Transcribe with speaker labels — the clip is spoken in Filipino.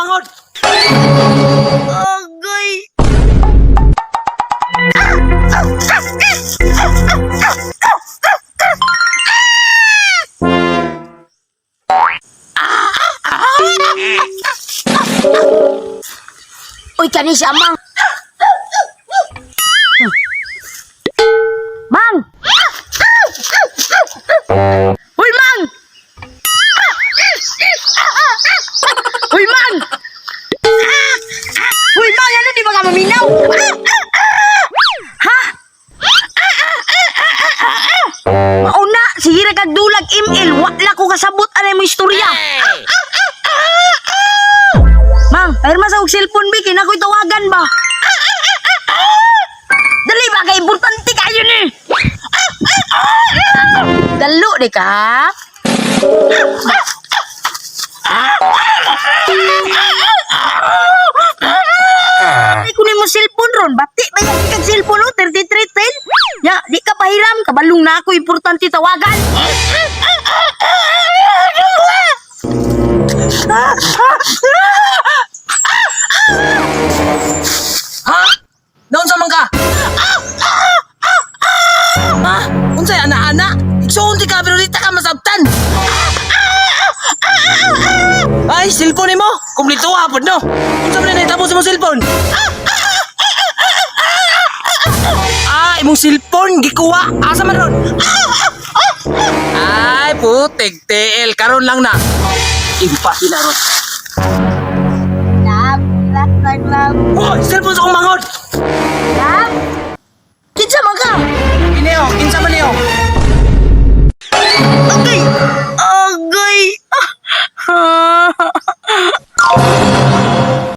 Speaker 1: umangod.
Speaker 2: Agay. Uy, kani siya, Mang. Mang! Uy, Mang! Uy, Mang! Uy, Mang, ano di ba ka maminaw? Ha? Mauna, sige na kagdulag email. Wala ko kasabot anay mo istorya. Mang, ayun sa og cellphone bi, kina ko'y tawagan ba? Dali ba kay importante kayo ni? Dalo di ka? Ay, kunin mo cellphone ron. Bati ba yan kag cellphone o? 3310? Ya, di ka pahiram. Kabalong na ako. Importante tawagan.
Speaker 1: Ha? Naon sa man ka? Ha? Unsay ana-ana? Igsoon di ka pero di ta ka masabtan. Ay, cellphone mo. Kumplito hapon no. Unsa man na itabo sa mong cellphone? Ah, imong cellphone gikuha. Asa man ron? Ay, putik TL karon lang na. Impati na ron.
Speaker 2: Love.
Speaker 1: Oh, cellphone sa umangod.
Speaker 2: Love? Kinsa man ka?
Speaker 1: Ineo, kinsa man niyo?